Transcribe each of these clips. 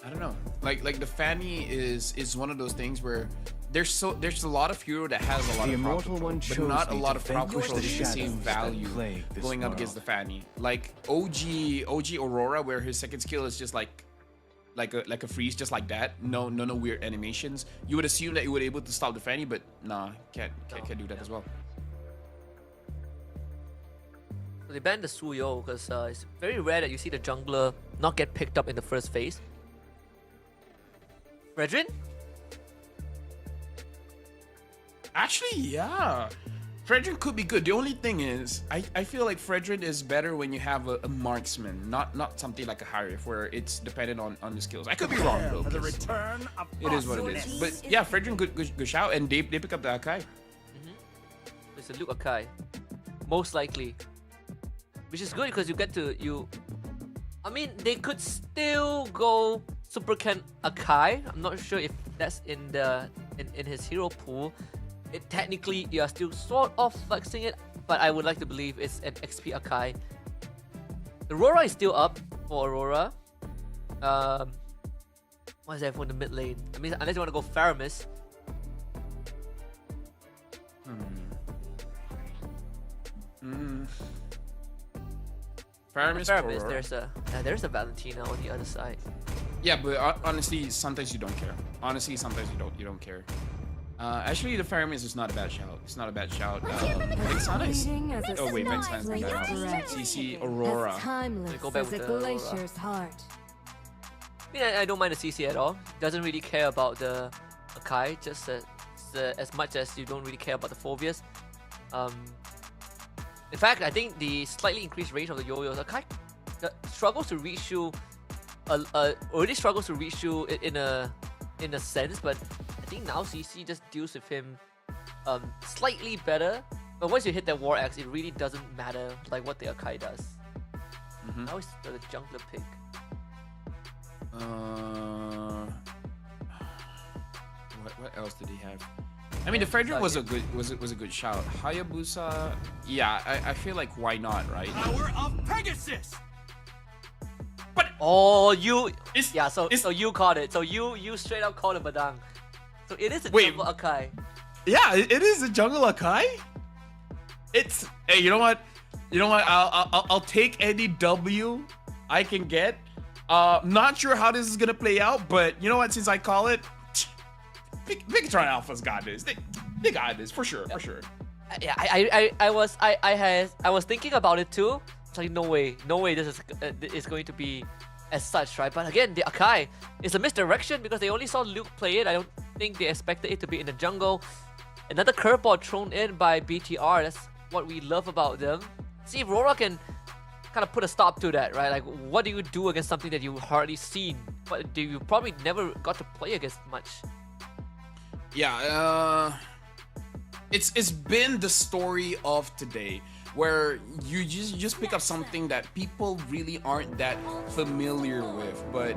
I don't know. Like the Fanny is one of those things where there's a lot of hero that has a lot of prop control, but not a lot of prop control with the same value going up against the Fanny. Like OG Aurora, where his second skill is just like a freeze, just like that. No weird animations. You would assume that you would be able to stop the Fanny, but nah, can't do that as well. So they banned the Suyo because it's very rare that you see the jungler not get picked up in the first phase. Fredrin? Actually, yeah. Fredrin could be good. The only thing is, I feel like Fredrin is better when you have a marksman, not something like a Harif where it's dependent on the skills. I could be wrong though. For the return of It is what it is. But yeah, Fredrin good shout, and they pick up the Akai. It's a Luke Akai. Most likely. Which is good because you get to I mean, they could still go Super Ken Akai. I'm not sure if that's in his hero pool. Technically, you are still sort of flexing it, but I would like to believe it's an XP Akai. The RORA is still up for Aurora. What is that for in the mid lane? I mean, unless you want to go Faramis. Faramis, there's a Valentina on the other side. Yeah, but honestly, sometimes you don't care. Honestly, sometimes you don't care. Actually, the Faramis is not a bad shout. It's not a bad shout. Vexana is... Oh wait, Vexana is bad. CC Aurora. Go back with the Aurora. I mean, I don't mind the CC at all. Doesn't really care about the Akai, just as much as you don't really care about the Phobias. In fact, I think the slightly increased range of the Yo-Yos, Akai struggles to reach you. Already struggles to reach you in a sense, but I think now CC just deals with him slightly better. But once you hit that War Axe, it really doesn't matter like what the Akai does. Now it's the jungler pick. What else did he have? I mean, the Fredrin was a good shout. Hayabusa, yeah, I feel like why not, right? Power of Pegasus. But so you called it. So you straight up called it Badang. So it is a jungle Akai. Yeah, it is a jungle Akai. It's hey, you know what? I'll take any W I can get. Not sure how this is gonna play out, but you know what? Since I call it, Victron Alpha's got this. They got this for sure, for sure. Yeah, I was thinking about it too. It's like no way this is going to be as such, right? But again, the Akai is a misdirection because they only saw Luke play it. I don't think they expected it to be in the jungle. Another curveball thrown in by BTR. That's what we love about them. See if RORA can kind of put a stop to that, right? Like, what do you do against something that you've hardly seen, but you probably never got to play against much? Yeah, it's been the story of today, where you just pick up something that people really aren't that familiar with. But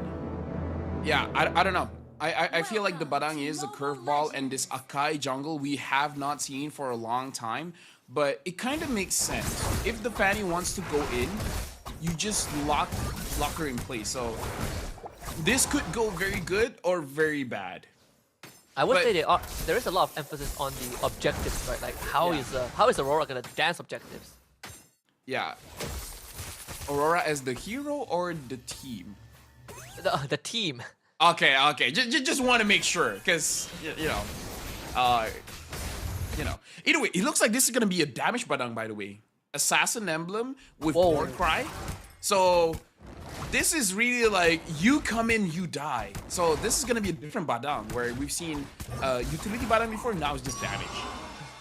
yeah, I don't know. I feel like the Badang is a curveball, and this Akai jungle we have not seen for a long time. But it kind of makes sense. If the Fanny wants to go in, you just lock her in place. So this could go very good or very bad. I would say there is a lot of emphasis on the objectives, right? Like how is Aurora gonna dance objectives? Yeah. Aurora as the hero or the team? The team. Okay. Just want to make sure, because you know. Either way, it looks like this is gonna be a damage Badang, by the way. Assassin emblem with War Cry. So this is really like you come in, you die. So this is gonna be a different Badang, where we've seen utility Badang before. Now it's just damage.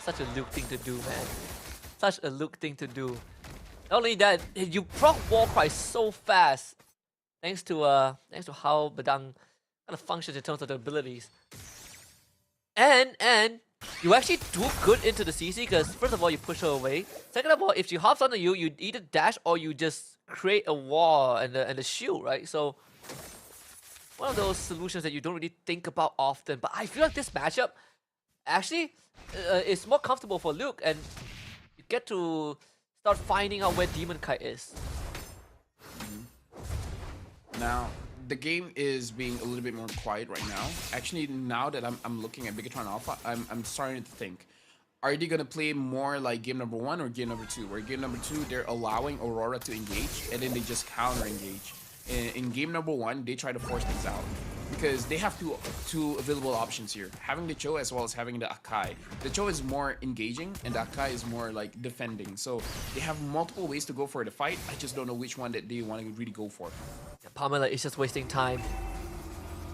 Such a Luke thing to do, man. Such a Luke thing to do. Not only that, you proc War Cry so fast, thanks to how Badang kind of functions in terms of the abilities. And you actually do good into the CC because first of all you push her away. Second of all, if she hops onto you, you either dash or you just create a wall and a shield, right? So one of those solutions that you don't really think about often. But I feel like this matchup actually is more comfortable for Luke, and you get to start finding out where Demon Kite is. Now, the game is being a little bit more quiet right now. Actually, now that I'm looking at Bigatron Alpha, I'm starting to think, are they gonna play more like game number 1 or game number 2? Where game number 2, they're allowing Aurora to engage, and then they just counter engage. In game number 1, they try to force things out because they have two available options here: having the Cho as well as having the Akai. The Cho is more engaging, and the Akai is more like defending. So they have multiple ways to go for the fight. I just don't know which one that they want to really go for. Yeah, Pamela is just wasting time.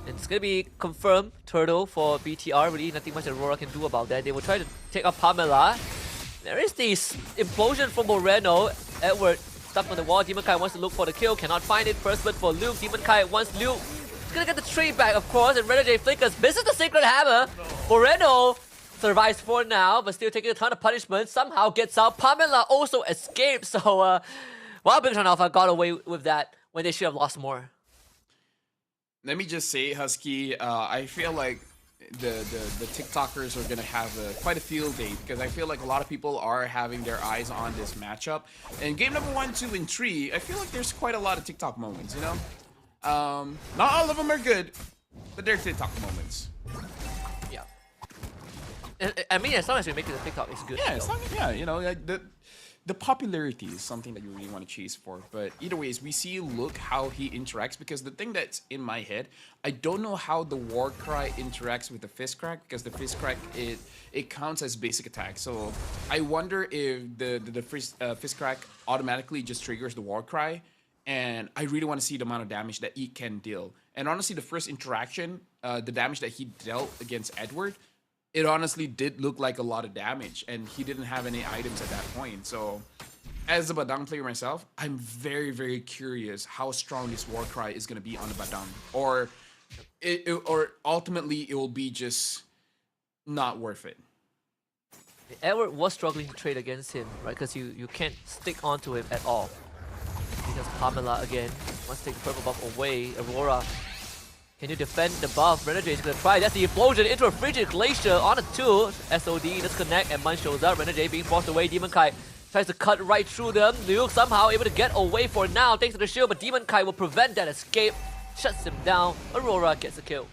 And it's gonna be confirmed turtle for BTR. Really, nothing much Aurora can do about that. They will try to take out Pamela. There is this implosion from Moreno. Edward stuck on the wall. Demon Kai wants to look for the kill, cannot find it. First blood for Luke. Demon Kai wants Luke. He's gonna get the trade back, of course. And Renegade flickers. Misses the Sacred Hammer. Moreno survives for now, but still taking a ton of punishment. Somehow gets out. Pamela also escapes. So, wow, Bigatron Alpha got away with that when they should have lost more. Let me just say, Husky, I feel like the TikTokers are gonna have quite a field day because I feel like a lot of people are having their eyes on this matchup. And game number 1, 2, and 3, I feel like there's quite a lot of TikTok moments. You know, not all of them are good, but they're TikTok moments. Yeah. I mean, as long as we make it a TikTok, it's good. Yeah, it's not, yeah, you know, like the popularity is something that you really want to chase for. But either ways, we see Luke how he interacts, because the thing that's in my head, I don't know how the War Cry interacts with the Fist Crack, because the Fist Crack, it counts as basic attack. So I wonder if the Fist Crack automatically just triggers the War Cry, and I really want to see the amount of damage that it can deal. And honestly, the first interaction, the damage that he dealt against Edward, it honestly did look like a lot of damage, and he didn't have any items at that point. So as a Badang player myself, I'm very, very curious how strong this War Cry is going to be on the Badang. Or ultimately, it will be just not worth it. Edward was struggling to trade against him, right? Because you can't stick onto him at all. Because Pamela again wants to take the purple buff away. Aurora, can you defend the buff? Renegade is gonna try. That's the explosion into a frigid glacier on a 2. SOD disconnect, and Mun shows up. Renegade being forced away. Demon Kai tries to cut right through them. Luke somehow able to get away for now thanks to the shield, but Demon Kai will prevent that escape. Shuts him down. Aurora gets a kill.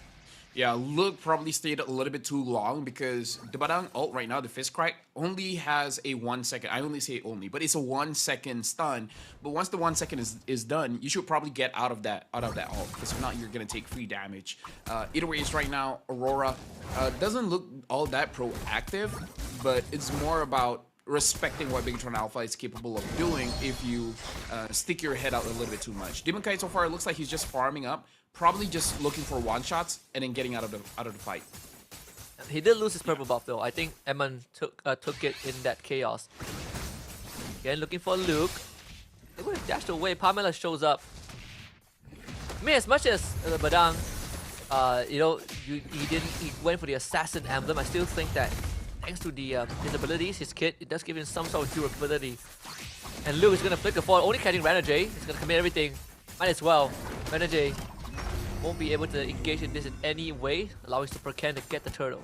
Yeah, Luke probably stayed a little bit too long because the Badang ult right now, the Fist Crack, only has a 1 second. I only say only, but it's a 1 second stun. But once the 1 second is done, you should probably get out of that ult, because if not, you're gonna take free damage. Either ways, right now, Aurora doesn't look all that proactive, but it's more about respecting what Bigatron Alpha is capable of doing if you stick your head out a little bit too much. Demon Kai so far, it looks like he's just farming up, probably just looking for one-shots and then getting out of the fight. He did lose his purple buff though. I think Eman took it in that chaos. Again, looking for Luke. They would have dashed away. Pamela shows up. I mean, as much as Badang, you know, he went for the assassin emblem. I still think that thanks to the his abilities, his kit, it does give him some sort of durability. And Luke is gonna flick the forward, only catching Renegade. He's gonna commit everything. Might as well. Renegade won't be able to engage in this in any way, allowing Super Ken to get the turtle.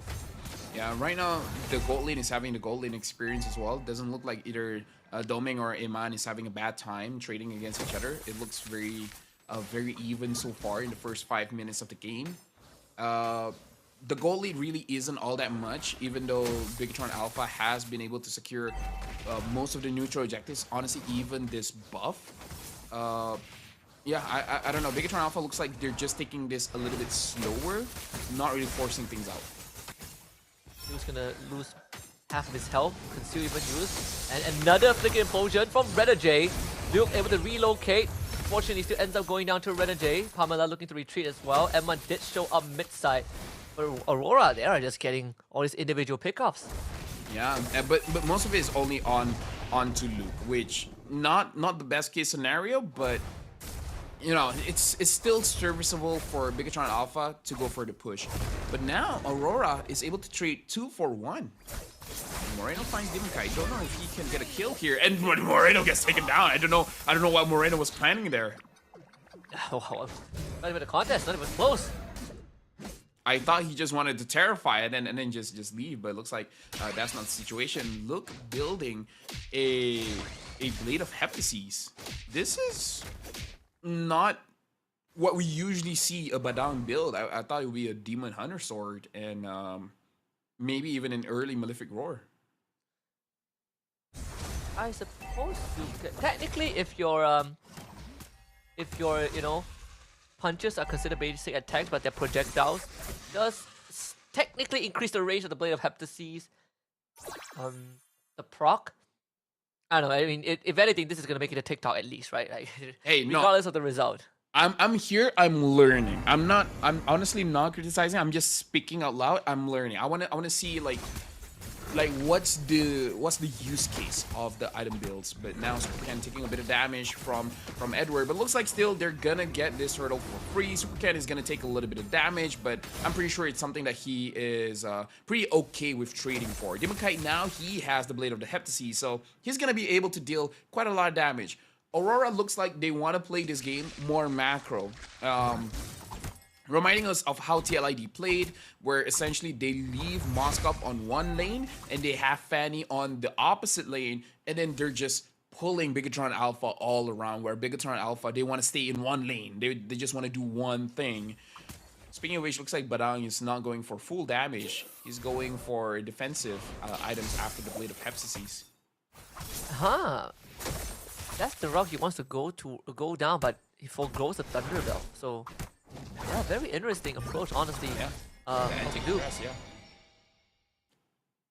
Yeah, right now the gold lane is having the gold lane experience as well. Doesn't look like either Doming or Iman is having a bad time trading against each other. It looks very even so far in the first 5 minutes of the game. The gold lead really isn't all that much, even though Bigatron Alpha has been able to secure most of the neutral objectives. Honestly, even this buff. Yeah, I don't know. Bigatron Alpha looks like they're just taking this a little bit slower, not really forcing things out. He's gonna lose half of his health, conceal even use. And another flicker implosion from Renegade. Luke able to relocate. Unfortunately, still ends up going down to Renegade. Pamela looking to retreat as well. Emma did show up mid-side. But Aurora, they are just getting all these individual pickups. Yeah, but most of it is only onto Luke, which not the best case scenario, but you know, it's still serviceable for Bigatron Alpha to go for the push. But now Aurora is able to trade 2 for 1. Moreno finds Demon Kai. I don't know if he can get a kill here, and Moreno gets taken down. I don't know what Moreno was planning there. Wow, not even a contest, not even close. I thought he just wanted to terrify it and then just leave, but it looks like that's not the situation. Look, building a Blade of Heptases. This is not what we usually see a Badang build. I thought it would be a Demon Hunter sword and maybe even an early Malefic Roar. I suppose technically, if your you know punches are considered basic attacks, but they're projectiles, does technically increase the range of the Blade of Heptases. The proc. I don't know. I mean, if anything, this is gonna make it a TikTok at least, right? Like, Hey, no. regardless of the result. I'm here. I'm learning. I'm honestly not criticizing. I'm just speaking out loud. I'm learning. I wanna see like what's the use case of the item builds. But now Supercan taking a bit of damage from Edward, but looks like still they're gonna get this hurdle for free. Supercan is gonna take a little bit of damage, but I'm pretty sure it's something that he is pretty okay with trading for. Demon Kite now he has the Blade of the Heptases, so he's gonna be able to deal quite a lot of damage. Aurora looks like they want to play this game more macro. Reminding us of how TLID played, where essentially they leave Moskov on one lane and they have Fanny on the opposite lane, and then they're just pulling Bigatron Alpha all around, where Bigatron Alpha, they want to stay in one lane. They just want to do one thing. Speaking of which, looks like Badang is not going for full damage. He's going for defensive items after the Blade of Heptases. Huh. That's the route he wants to go down, but he forgoes the Thunder Belt. So, yeah, very interesting approach, honestly. Yeah. From Duke. Yeah.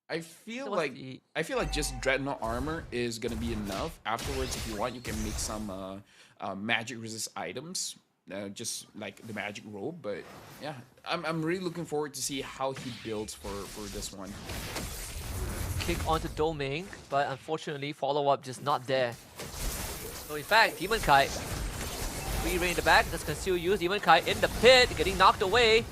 I feel So like just Dreadnought armor is gonna be enough. Afterwards, if you want, you can make some magic resist items, just like the magic robe. But yeah, I'm really looking forward to see how he builds for this one. Kick onto Domain, but unfortunately, follow-up just not there. So in fact, Demon Kite, free range in the back, does conceal use. Demon Kite in the pit, getting knocked away,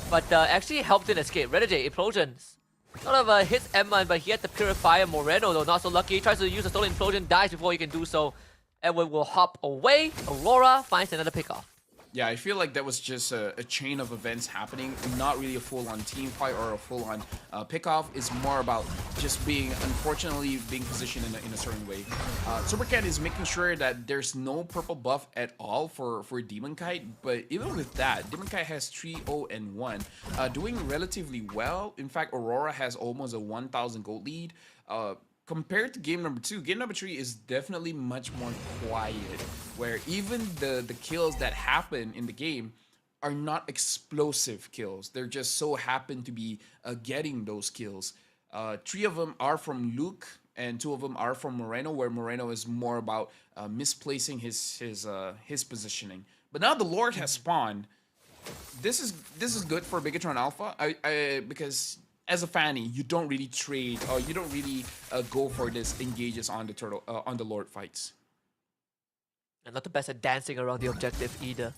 but actually helped in escape. Renegade, Implosions. Sort of hits Emma, but he had to purify Moreno, though not so lucky. He tries to use a stolen Implosion, dies before he can do so. Edward will hop away. Aurora finds another pickoff. Yeah, I feel like that was just a chain of events happening, not really a full-on team fight or a full-on pickoff. It's more about just unfortunately being positioned in a certain way. Supercat is making sure that there's no purple buff at all for Demon Kite, but even with that, Demon Kite has 3-0 and 1, doing relatively well. In fact, Aurora has almost a 1,000 gold lead. Compared to game number 2, game number 3 is definitely much more quiet, where even the kills that happen in the game are not explosive kills. They're just so happen to be getting those kills. 3 of them are from Luke, and 2 of them are from Moreno, where Moreno is more about misplacing his positioning. But now the Lord has spawned. This is good for Bigatron Alpha, because as a Fanny, you don't really trade, or you don't really go for this engages on the on the Lord fights. And not the best at dancing around the objective either.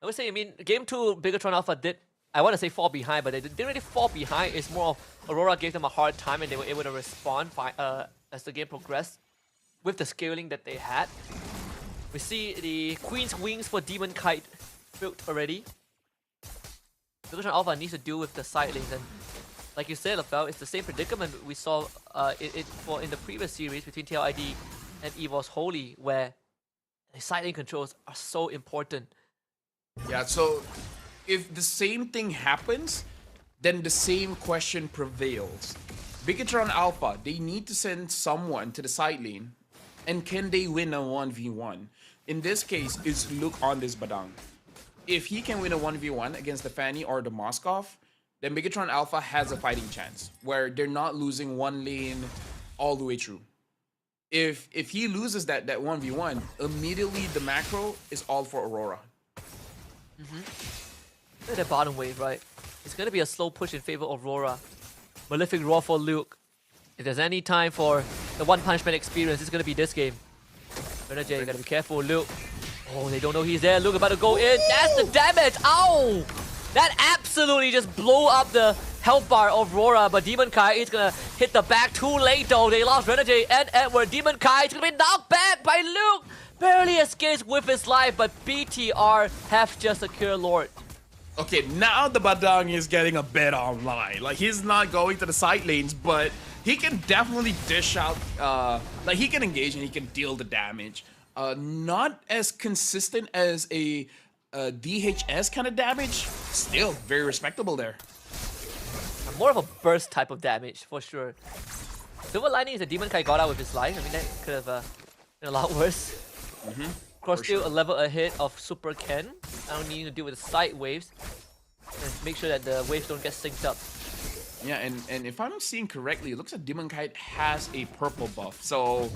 I would say, I mean, game 2, Bigatron Alpha did, I want to say fall behind, but they didn't really fall behind. It's more of Aurora gave them a hard time and they were able to respond as the game progressed with the scaling that they had. We see the Queen's Wings for Demon Kite built already. Bigatron Alpha needs to deal with the side lanes, and like you said, Lafel, it's the same predicament we saw in the previous series between TLID and EVOS Holy, where the side lane controls are so important. Yeah, so if the same thing happens, then the same question prevails. Bigatron Alpha, they need to send someone to the side lane, and can they win a 1v1? In this case, it's Luke on this Badang. If he can win a 1v1 against the Fanny or the Moskov, then Bigatron Alpha has a fighting chance, where they're not losing one lane all the way through. If he loses that 1v1, immediately the macro is all for Aurora. Look at the bottom wave, right? It's going to be a slow push in favor of Aurora. Malefic Roar for Luke. If there's any time for the One Punch Man experience, it's going to be this game. Renegade, you got to be careful, Luke. Oh, they don't know he's there. Luke about to go in. That's the damage. Ow! That absolutely just blew up the health bar of Aurora, but Demon Kite is gonna hit the back too late though. They lost Renegade and Edward. Demon Kite is gonna be knocked back by Luke. Barely escapes with his life, but BTR have just secured Lord. Okay, now the Badang is getting a bit online. Like, he's not going to the side lanes, but he can definitely dish out, like, he can engage and he can deal the damage. Not as consistent as a DHS kind of damage, still very respectable there. More of a burst type of damage for sure. Silver lining is that Demon Kai got out with his life. I mean, that could have been a lot worse. Of course, still a level ahead of Super Ken. I don't need to deal with the side waves. And make sure that the waves don't get synced up. Yeah, and if I'm seeing correctly, it looks like Demon Kite has a purple buff. So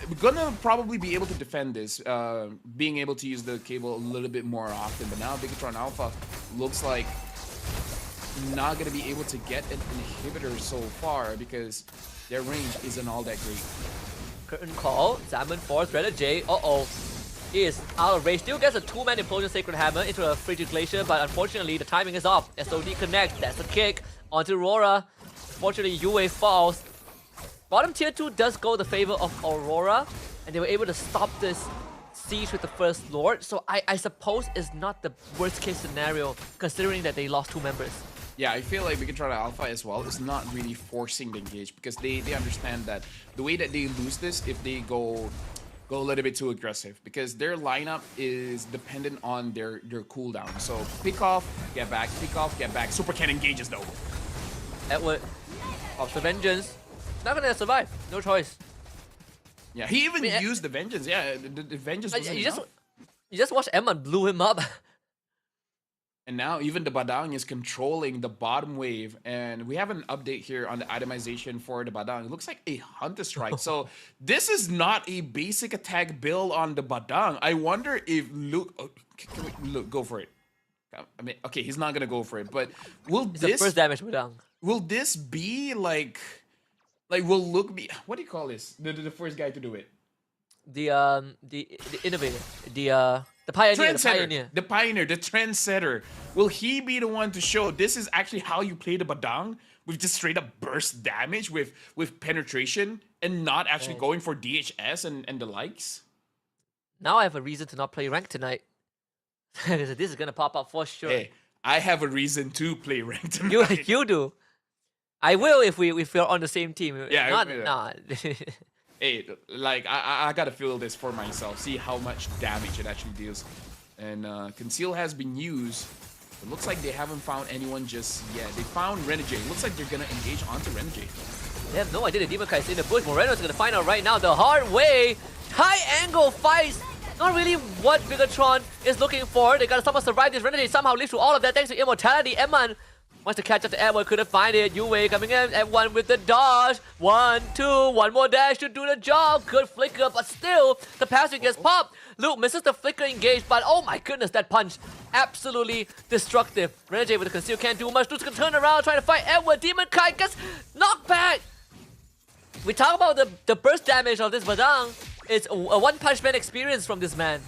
we're gonna probably be able to defend this, being able to use the cable a little bit more often. But now Bigatron Alpha looks like not gonna be able to get an inhibitor so far because their range isn't all that great. Curtain call, Salmon Force, Red J. He is out of range. Still gets a 2-man Implosion Sacred Hammer into a Frigid Glacier, but unfortunately the timing is off. SOD connects, that's a kick onto RORA. Unfortunately, Yue falls. Bottom tier 2 does go the favor of Aurora, and they were able to stop this siege with the First Lord. So I suppose it's not the worst case scenario, considering that they lost 2 members. Yeah, I feel like Bigatron Alpha as well is not really forcing the engage because they understand that the way that they lose this if they go a little bit too aggressive because their lineup is dependent on their cooldown. So pick off, get back, pick off, get back. Super Ken engages though. Edward of the Vengeance. Not gonna survive. No choice. Yeah, he even used the Vengeance. Yeah, the Vengeance wasn't enough. You just watch Emma blew him up. And now even the Badang is controlling the bottom wave. And we have an update here on the itemization for the Badang. It looks like a Hunter Strike. So this is not a basic attack build on the Badang. I wonder if Luke... Oh, can we, Luke, go for it. I mean, okay, he's not going to go for it. But will It's this... the first damage Badang. Will this be like... Like, will Luke be... What do you call this? The first guy to do it. The innovator. The pioneer, the pioneer, the trendsetter. Will he be the one to show this is actually how you play the Badang with just straight up burst damage with penetration and not actually going for DHS and the likes? Now I have a reason to not play rank tonight. This is gonna pop up for sure. Hey, I have a reason to play rank tonight. You do. I will if we're on the same team. Yeah, nah. Hey, like, I gotta feel this for myself. See how much damage it actually deals. And Conceal has been used. It looks like they haven't found anyone just yet. They found Renegade. Looks like they're gonna engage onto Renegade. They have no idea the Demon Kai is in the bush. Moreno's gonna find out right now the hard way. High angle fights. Not really what Bigatron is looking for. They gotta somehow survive this. Renegade somehow lives through all of that thanks to immortality. Emman wants to catch up to Edward, couldn't find it. Yue coming in, F1 with the dodge. 1, 2, one more dash to do the job. Good flicker, but still, the passing gets popped. Luke misses the flicker engage, but oh my goodness, that punch. Absolutely destructive. Renegade with the conceal can't do much. Luke's gonna turn around, trying to fight Edward. Demon Kai gets knocked back. We talk about the burst damage of this Badang. It's a one-punch man experience from this man.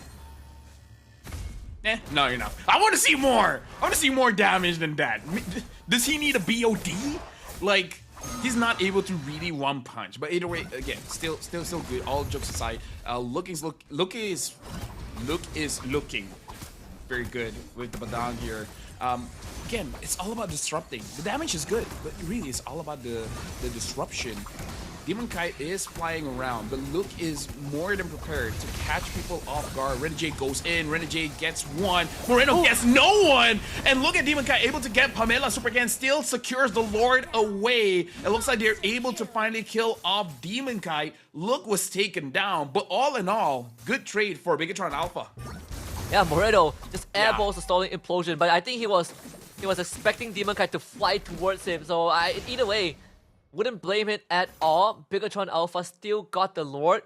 No, you're not. I want to see more. I want to see more damage than that. Does he need a BOD? Like, he's not able to really one punch. But either way, again, still good. All jokes aside, Luke is looking very good with the Badang here. Again, it's all about disrupting. The damage is good, but really, it's all about the disruption. Demon Kite is flying around, but Luke is more than prepared to catch people off guard. Renegade goes in, Renegade gets one, Moreno gets no one, and look at Demon Kite able to get Pamela. Super Ken still secures the Lord away. It looks like they're able to finally kill off Demon Kite. Luke was taken down, but all in all, good trade for Bigatron Alpha. Yeah, Moreno just airballs the stolen implosion, but I think he was expecting Demon Kite to fly towards him, so either way, wouldn't blame it at all. Bigatron Alpha still got the Lord.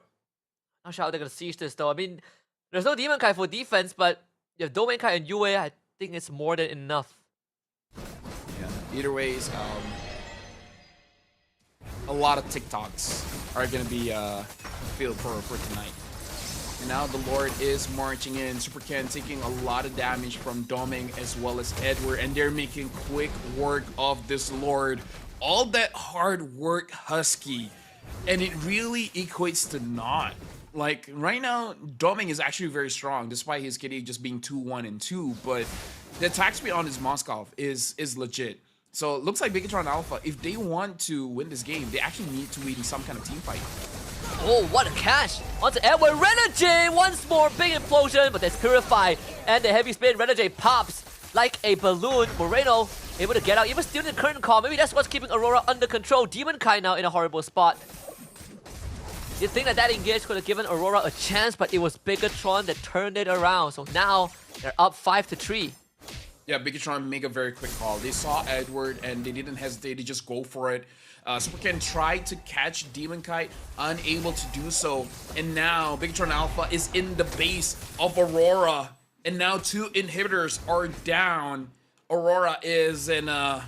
Not sure how they're gonna siege this though. I mean, there's no Demon Kai for defense, but you have Domain Kai and Yue, I think it's more than enough. Yeah, either ways, a lot of TikToks are gonna be filled for tonight. And now the Lord is marching in. Super Ken taking a lot of damage from Doming as well as Edward, and they're making quick work of this Lord. All that hard work, Husky, and it really equates to naught. Like, right now, Doming is actually very strong, despite his KD just being 2-1 and 2, but the attack speed on his Moskov is legit. So it looks like Bigatron Alpha, if they want to win this game, they actually need to win some kind of team fight. Oh, what a catch! Onto Edward. Renegade once more, big implosion, but there's Purify and the heavy spin. Renegade pops like a balloon. Moreno able to get out, even stealing the current call. Maybe that's what's keeping Aurora under control. Demon Kai now in a horrible spot. You think that engage could have given Aurora a chance, but it was Bigatron that turned it around. So now they're up 5-3. Yeah, Bigatron make a very quick call. They saw Edward and they didn't hesitate. They just go for it. Superken tried to catch Demon Kite, unable to do so. And now Bigatron Alpha is in the base of Aurora. And now 2 inhibitors are down. Aurora is in a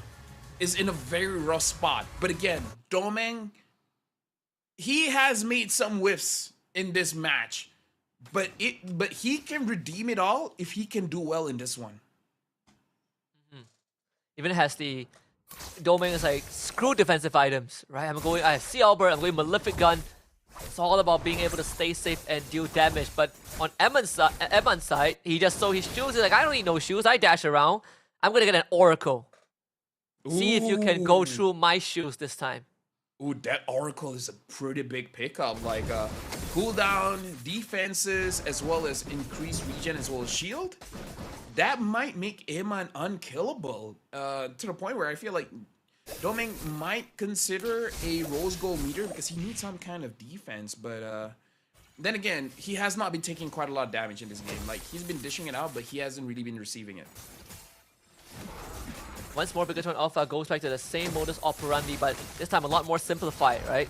very rough spot. But again, Domeng, he has made some whiffs in this match. But he can redeem it all if he can do well in this one. Even has the Domeng is like, screw defensive items, right? I have Sea Albert, I'm going Malefic Gun. It's all about being able to stay safe and deal damage. But on Eman's side, he just saw his shoes. He's like, I don't need no shoes. I dash around. I'm gonna get an Oracle. See if you can go through my shoes this time. Ooh, that Oracle is a pretty big pickup. Like cooldown, defenses, as well as increased regen, as well as shield. That might make Eman unkillable to the point where I feel like Domeng might consider a rose gold meter because he needs some kind of defense. But then again, he has not been taking quite a lot of damage in this game. Like, he's been dishing it out, but he hasn't really been receiving it. Once more, Bigatron Alpha goes back to the same modus operandi, but this time a lot more simplified, right?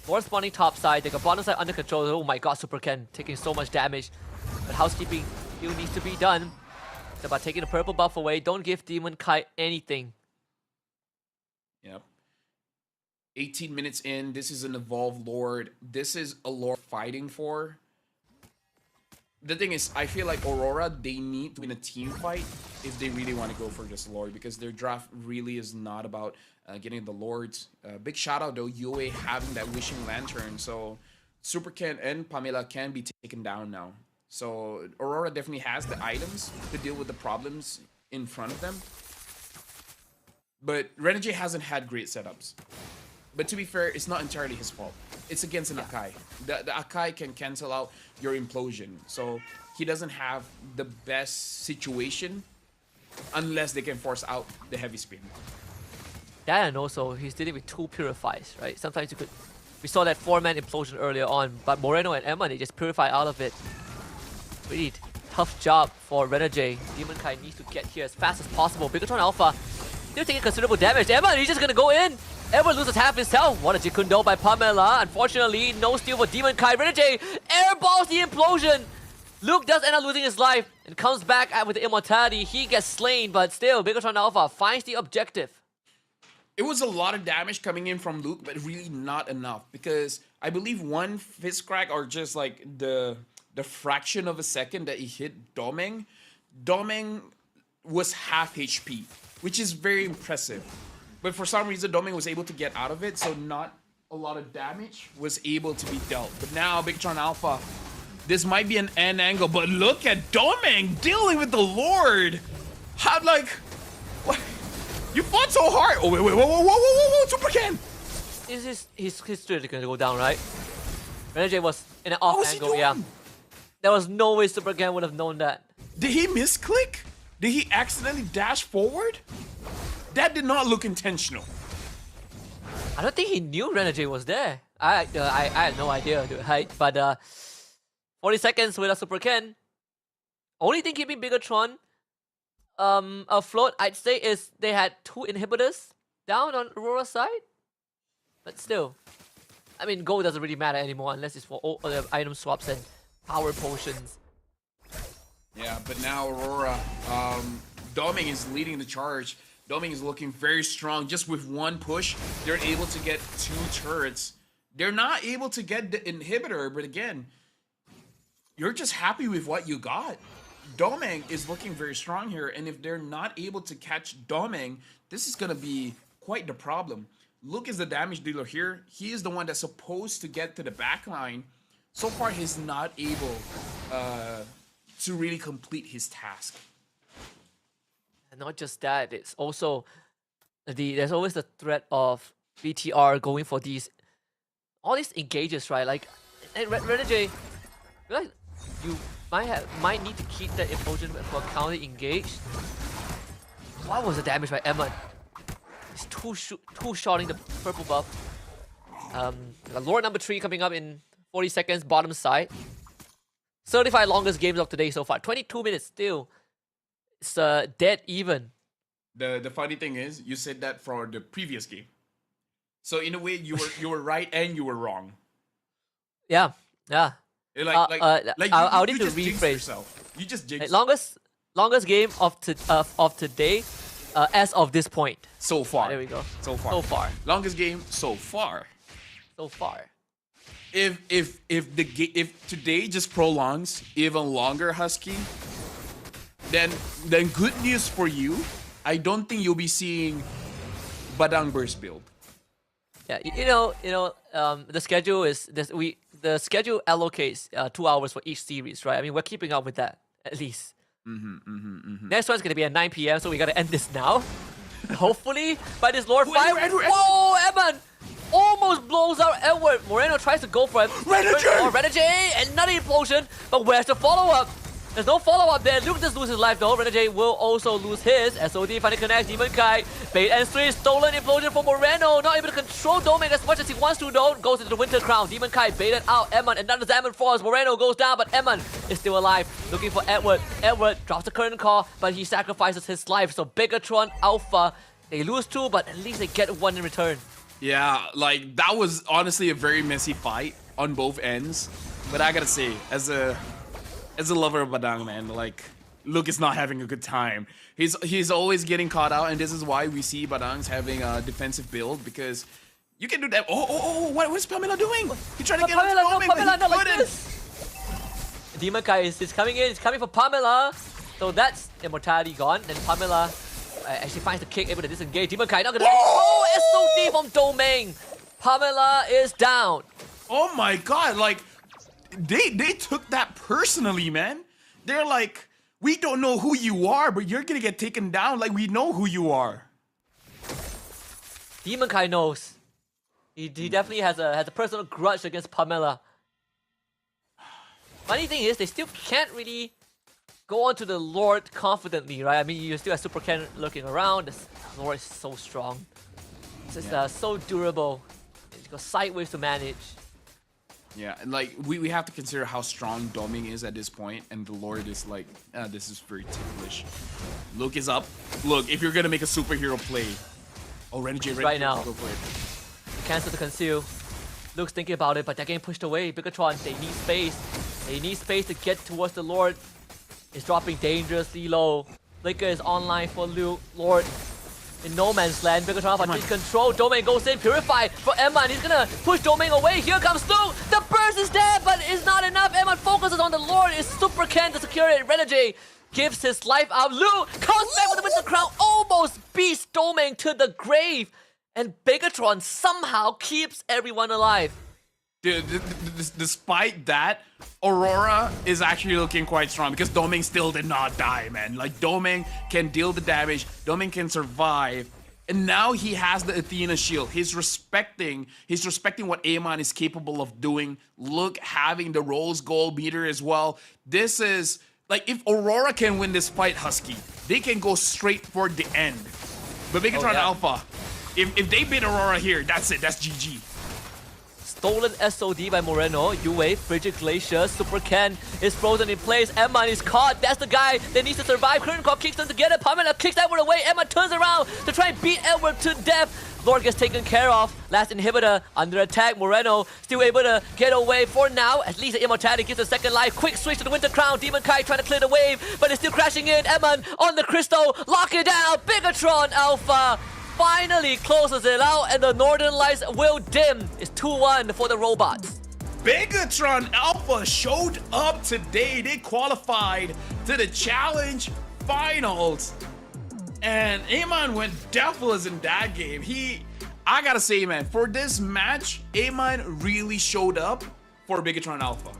More spawning top side, they got bottom side under control. Oh my god, Super Ken taking so much damage. But housekeeping still needs to be done. It's about taking the purple buff away. Don't give Demon Kai anything. Yep. 18 minutes in, this is an evolved Lord. This is a Lord fighting for. The thing is, I feel like Aurora, they need to win a team fight if they really want to go for this Lord, because their draft really is not about getting the Lords. Big shout out though, UA having that Wishing Lantern, so Super Ken and Pamela can be taken down now. So Aurora definitely has the items to deal with the problems in front of them. But Renegade hasn't had great setups. But to be fair, it's not entirely his fault. It's against an Akai. The Akai can cancel out your implosion. So he doesn't have the best situation unless they can force out the heavy spin. That, and also he's dealing with 2 purifies, right? Sometimes you could... We saw that 4-man implosion earlier on, but Moreno and Emma, they just purify out of it. Really tough job for Renegade. Demon Kai needs to get here as fast as possible. Bigatron Alpha still taking considerable damage. Emma, he's just gonna go in. Edward loses half his health. What a Jikundo by Pamela. Unfortunately, no steal for Demon Kai. Renegade airballs the implosion. Luke does end up losing his life and comes back with the immortality. He gets slain, but still, Bigatron Alpha finds the objective. It was a lot of damage coming in from Luke, but really not enough, because I believe one fist crack or just like the fraction of a second that he hit Domeng. Domeng was half HP, which is very impressive. But for some reason, Domeng was able to get out of it, so not a lot of damage was able to be dealt. But now, Bigatron Alpha, this might be an end angle, but look at Domeng dealing with the Lord. How, like, what? You fought so hard. Oh, wait, Super Ken. He's really gonna go down, right? Renegade was in an off angle, yeah. There was no way Super Ken would have known that. Did he misclick? Did he accidentally dash forward? That did not look intentional. I don't think he knew Renegade was there. I had no idea, dude, right? But 40 seconds without Super Ken. Only thing keeping Bigatron afloat, I'd say, is they had 2 inhibitors down on Aurora's side. But still, I mean, gold doesn't really matter anymore unless it's for all the item swaps and power potions. Yeah, but now Aurora, Domeng is leading the charge. Domeng is looking very strong. Just with one push, they're able to get 2 turrets. They're not able to get the inhibitor, but again, you're just happy with what you got. Domeng is looking very strong here, and if they're not able to catch Domeng, this is going to be quite the problem. Luke is the damage dealer here. He is the one that's supposed to get to the back line. So far, he's not able to really complete his task. And not just that, it's also there's always the threat of BTR going for all these engages, right? Like, Hey, Renegade, like you might need to keep that implosion for counter engaged. What was the damage by Emma? He's two-shotting the purple buff. Lord number 3 coming up in 40 seconds, bottom side. Certified longest games of today so far. 22 minutes still. It's dead even. The funny thing is, you said that for the previous game. So in a way, you were right and you were wrong. Yeah. I'll need to just jinxed rephrase. yourself. You just jinxed. Longest game of today, as of this point. So far. There we go. So far. So far. Longest game so far. So far. If today just prolongs even longer, Husky, then good news for you. I don't think you'll be seeing Badang burst build. Yeah, the schedule is the schedule allocates 2 hours for each series, right? I mean, we're keeping up with that at least. Next one's gonna be at 9 p.m. So we gotta end this now. Hopefully by this Lord 5. Whoa, Evan! Almost blows out Edward. Moreno tries to go for him. Renegade! Another implosion. But where's the follow-up? There's no follow-up there. Luke just loses life though. Renegade will also lose his. SOD finally connects. Demon Kai. Bait and 3. Stolen implosion for Moreno. Not able to control Domain as much as he wants to though. Goes into the Winter Crown. Demon Kai baited out Eman. Another Diamond falls. Moreno goes down, but Eman is still alive. Looking for Edward. Edward drops the current call, but he sacrifices his life. So Bigatron Alpha, they lose 2, but at least they get 1 in return. Yeah, like that was honestly a very messy fight on both ends. But I gotta say, as a lover of Badang, man, like Luke is not having a good time. He's always getting caught out, and this is why we see Badang's having a defensive build, because you can do that. What's Pamela doing? He tried to get Pamela, on Pamela, not like this. Demon Kai is coming in. He's coming for Pamela. So that's immortality gone. And Pamela actually finds the kick, able to disengage. Demon Kai not gonna. Oh, SOD from Domain. Pamela is down. Oh my god, like they took that personally, man. They're like, we don't know who you are, but you're gonna get taken down like we know who you are. Demon Kai knows. He definitely has a personal grudge against Pamela. Funny thing is, they still can't really go on to the Lord confidently, right? I mean, you still have Super Ken looking around. This Lord is so strong. It's just so durable. It's got sideways to manage. Yeah, and like we have to consider how strong Doming is at this point, and the Lord is like, this is very ticklish. Luke is up. Look, if you're gonna make a superhero play, Renegade right now. Go for it. Cancel to conceal. Luke's thinking about it, but they're getting pushed away. Bigatron, they need space. They need space to get towards the Lord. It's dropping dangerously low. Flicker is online for Luke. Lord in no man's land. Bigatron but in control. Domain goes in. Purify for Emma, and he's gonna push Domain away. Here comes Luke. The burst is there, but it's not enough. Emma focuses on the Lord. It's Super Ken to secure it. Renegade gives his life out. Luke comes back with the Winter Crown. Almost beats Domain to the grave. And Bigatron somehow keeps everyone alive. Dude, despite that, Aurora is actually looking quite strong because Doming still did not die, man. Like, Doming can deal the damage, Doming can survive, and now he has the Athena shield. He's respecting what Amon is capable of doing. Look, having the Rose Gold meter as well. This is, like, if Aurora can win this fight, Husky, they can go straight for the end. But Bigatron Alpha, if they beat Aurora here, that's it, that's GG. Stolen SOD by Moreno. Yue, Frigid Glacier, Super Ken is frozen in place. Emma is caught. That's the guy that needs to survive. Current Call kicks them together. Pamela kicks Edward away. Emma turns around to try and beat Edward to death. Lord gets taken care of. Last inhibitor under attack. Moreno still able to get away for now. At least the immortality gets a second life. Quick switch to the Winter Crown. Demon Kai trying to clear the wave, but it's still crashing in. Emma on the crystal. Lock it down. Bigatron Alpha finally closes it out, and the Northern Lights will dim. It's 2-1 for the robots. Bigatron Alpha showed up today. They qualified to the Challenge Finals. And Amon went deathless in that game. I gotta say, man, for this match, Amon really showed up for Bigatron Alpha.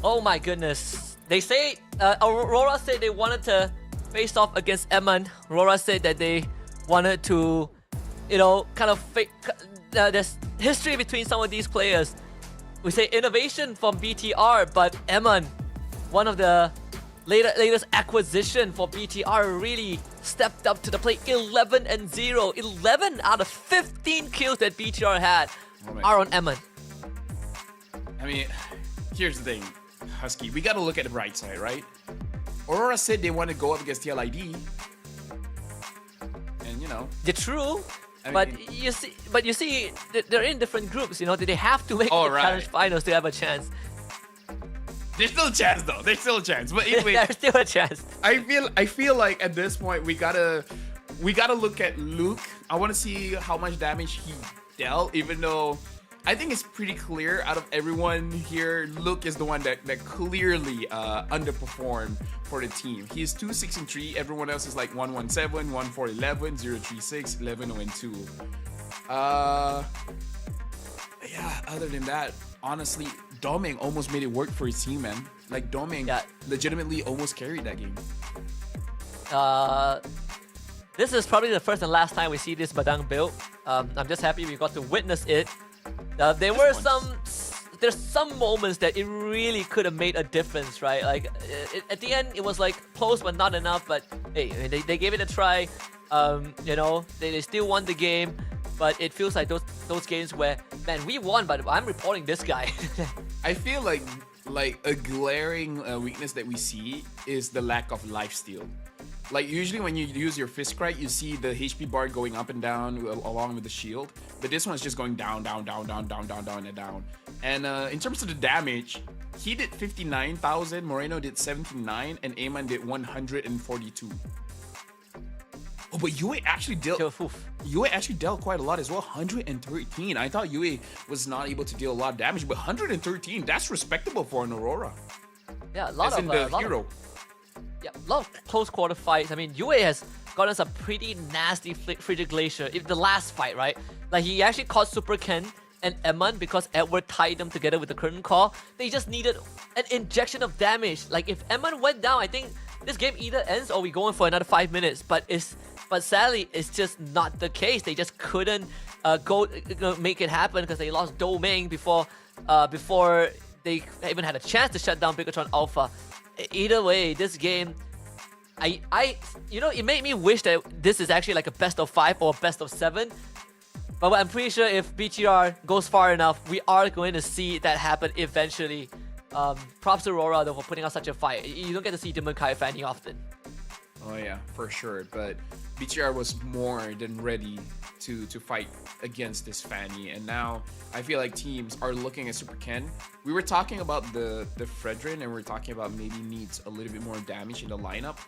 Oh my goodness. They say, Aurora said they wanted to face off against Emon. Aurora said that they wanted to, kind of fake. There's history between some of these players. we say innovation from BTR, but Eman, one of the latest acquisition for BTR, really stepped up to the plate. 11-0. 11 out of 15 kills that BTR had are on Eman. I mean, here's the thing, Husky. We gotta look at the bright side, right? Aurora said they want to go up against TLID, and you know, They're true. I But mean- you see, they're in different groups. You know, they have to make Oh, the right. challenge finals to have a chance. there's still a chance though. There's still a chance. But anyway, There's still a chance. I feel like at this point we gotta look at Luke. I want to see how much damage he dealt, even though I think it's pretty clear out of everyone here, Luke is the one that clearly underperformed for the team. He is 2-6-3. Everyone else is like 1-1-7, 1-4-11, 0-3-6, 11-0-2. Yeah, other than that, honestly, Doming almost made it work for his team, man. Like Doming legitimately almost carried that game. This is probably the first and last time we see this Badang build. I'm just happy we got to witness it. There's some moments that it really could have made a difference, right? Like at the end, it was like close but not enough. But hey, they gave it a try. You know, they still won the game. But it feels like those games where, man, we won, but I'm reporting this guy. I feel like a glaring weakness that we see is the lack of lifesteal. Like usually when you use your fist right, you see the HP bar going up and down along with the shield, but this one's just going down, down, down, down, down, down, down, and down. And in terms of the damage, he did 59,000, Moreno did 79, and Ayman did 142. Oh, but Yue actually dealt quite a lot as well. 113. I thought Yue was not able to deal a lot of damage, but 113, that's respectable for an Aurora. Yeah, a lot As of in the lot hero. Of, yeah, a lot of close quarter fights. I mean, Yue has gotten some pretty nasty Frigid Glacier. If the last fight, right? Like he actually caught Super Ken and Eman because Edward tied them together with the curtain call. They just needed an injection of damage. Like if Eman went down, I think this game either ends or we go in for another 5 minutes. But sadly, it's just not the case. They just couldn't make it happen because they lost Doming before they even had a chance to shut down Bigatron Alpha. Either way, this game, it made me wish that this is actually like a best of 5 or a best of 7. But I'm pretty sure if BTR goes far enough, we are going to see that happen eventually. Props to Aurora though for putting out such a fight. You don't get to see Demon Kai Fanny often. Oh yeah, for sure. But BTR was more than ready to fight against this Fanny, and now I feel like teams are looking at Super Ken. We were talking about the Fredrin, and we are talking about maybe needs a little bit more damage in the lineup.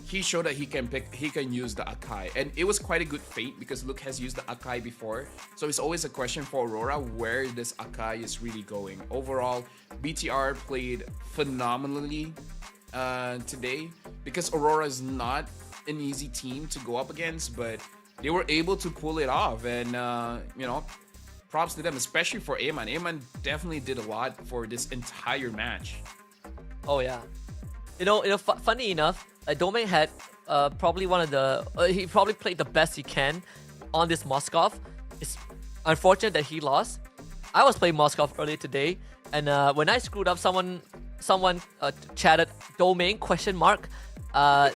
He showed that he can use the Akai, and it was quite a good fate because Luke has used the Akai before, so it's always a question for Aurora where this Akai is really going. Overall, BTR played phenomenally today because Aurora is not an easy team to go up against, but they were able to pull it off, and props to them, especially for Ayman. Ayman definitely did a lot for this entire match. Oh yeah, funny enough, Doming had probably one of the he probably played the best he can on this Moskov. It's unfortunate that he lost. I was playing Moskov earlier today, and when I screwed up, someone chatted Domain ?